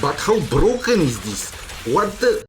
But how broken is this? What the?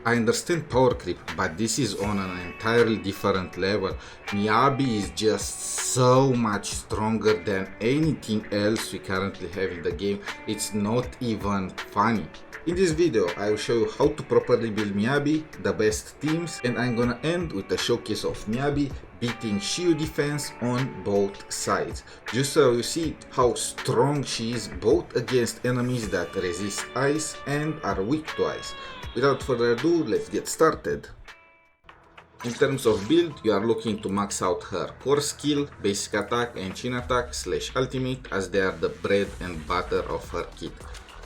I understand power creep, but this is on an entirely different level. Miyabi is just so much stronger than anything else we currently have in the game. It's not even funny. In this video, I will show you how to properly build Miyabi, the best teams, and I'm gonna end with a showcase of Miyabi beating Shiyu defense on both sides, just so you see how strong she is both against enemies that resist ice and are weak to ice. Without further ado, let's get started. In terms of build, you are looking to max out her core skill, basic attack and chain attack / ultimate, as they are the bread and butter of her kit.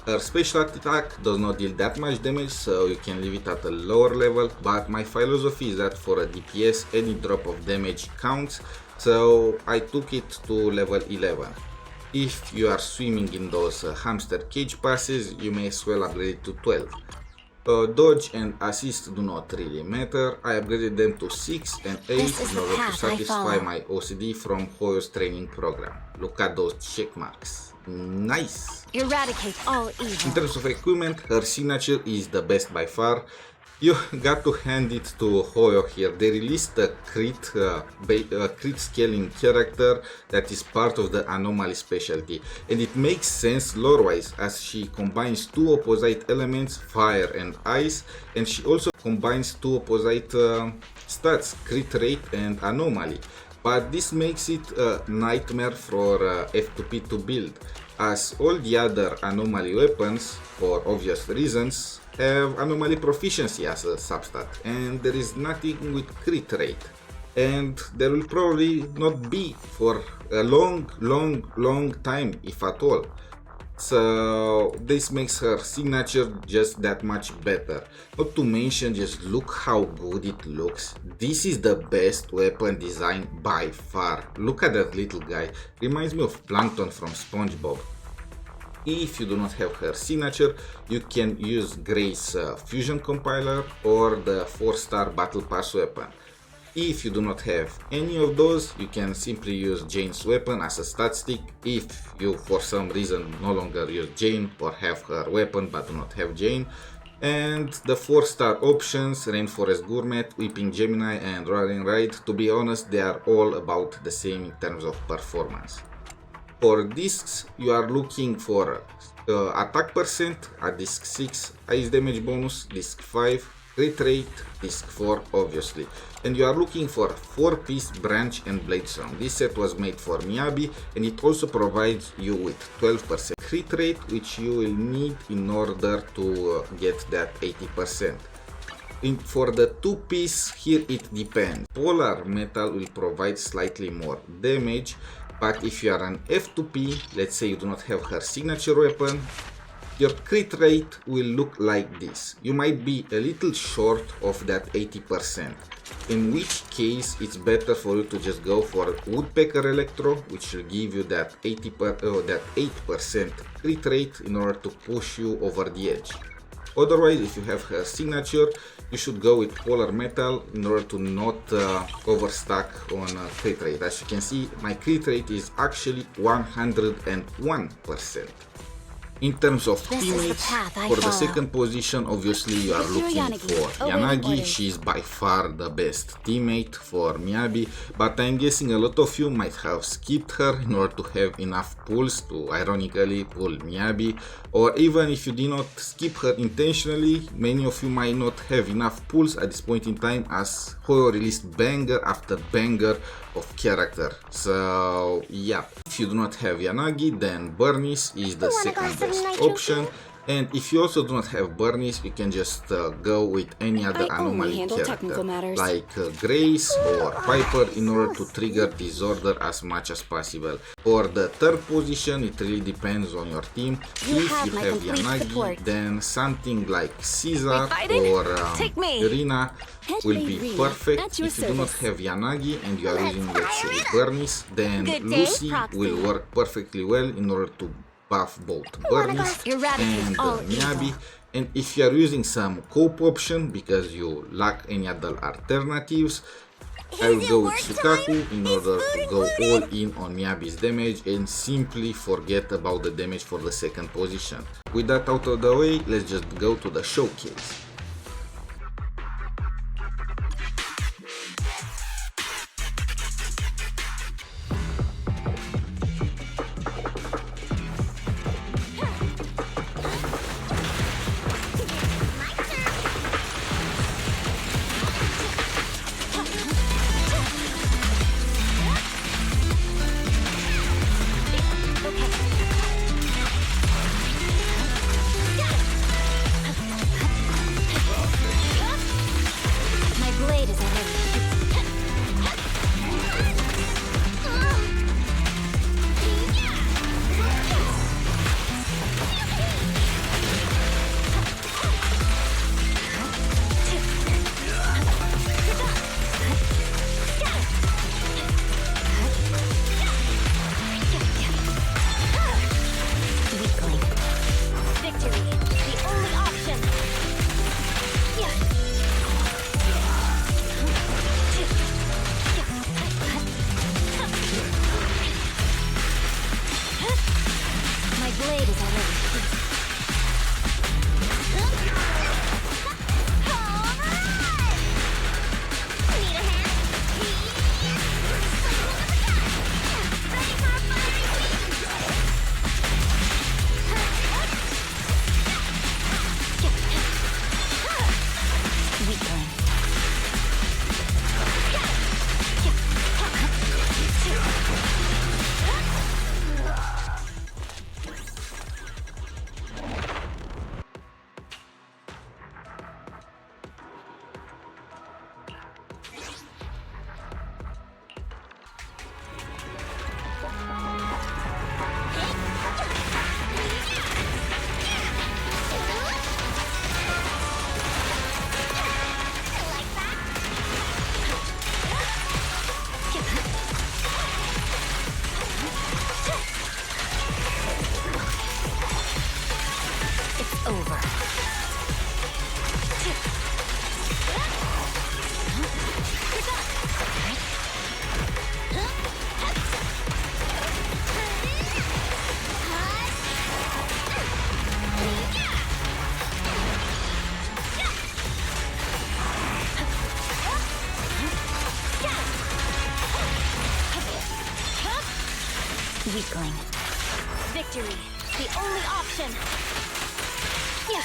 Her special attack does not deal that much damage, so you can leave it at a lower level, but my philosophy is that for a DPS any drop of damage counts, so I took it to level 11. If you are swimming in those hamster cage passes, you may as well upgrade it to 12. Dodge and assist do not really matter. I upgraded them to 6 and 8 in order to satisfy my OCD from Hoyo's training program. Look at those check marks. Nice! Eradicate all evil. In terms of equipment, her signature is the best by far. You got to hand it to Hoyo here. They released a crit scaling character that is part of the anomaly specialty, and it makes sense lore-wise as she combines two opposite elements, fire and ice, and she also combines two opposite stats, crit rate and anomaly. But this makes it a nightmare for F2P to build, as all the other anomaly weapons, for obvious reasons, have anomaly proficiency as a substat, and there is nothing with crit rate, and there will probably not be for a long time, if at all. So this makes her signature just that much better. Not to mention, just look how good it looks. This is the best weapon design by far. Look at that little guy, reminds me of Plankton from SpongeBob. If you do not have her signature, you can use Gray's fusion compiler or the 4-star battle pass weapon. If you do not have any of those, you can simply use Jane's weapon as a stat stick if you for some reason no longer use Jane or have her weapon but do not have Jane. And the 4-star options, Rainforest Gourmet, Weeping Gemini and Roaring Ride, to be honest, they are all about the same in terms of performance. For discs, you are looking for attack percent at disc 6, ice damage bonus, disc 5, crit rate, disc 4 obviously, and you are looking for 4-piece branch and blade song. This set was made for Miyabi, and it also provides you with 12% crit rate, which you will need in order to get that 80%. For the 2-piece, here it depends. Polar metal will provide slightly more damage, but if you are an F2P, let's say you do not have her signature weapon, your crit rate will look like this. You might be a little short of that 80%, in which case it's better for you to just go for Woodpecker Electro, which will give you that 8% crit rate in order to push you over the edge. Otherwise, if you have her signature, you should go with Polar Metal in order to not overstack on crit rate. As you can see, my crit rate is actually 101%. In terms of teammates, for the second position, obviously you are looking for Yanagi. She is by far the best teammate for Miyabi, but I'm guessing a lot of you might have skipped her in order to have enough pulls to ironically pull Miyabi, or even if you did not skip her intentionally, many of you might not have enough pulls at this point in time, as Hoyo released banger after banger of character. So yeah, if you do not have Yanagi, then Burnice is the second best option, and if you also do not have Burnice, you can just go with any other anomaly character like Grace or Piper in order to trigger disorder as much as possible. For the third position, it really depends on your team. If you have Yanagi, then something like Caesar or Irina will be perfect. If you do not have Yanagi and you are using, let's say, Burnice, then Lucy will work perfectly well in order to buff both Burnice and Miyabi. And if you are using some cope option because you lack any other alternatives, I will go with Shikaku in order to go all in on Miyabi's damage and simply forget about the damage for the second position. With that out of the way, let's just go to the showcase. Weakling. Victory, the only option. Yeah.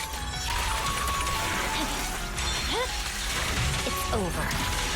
It's over.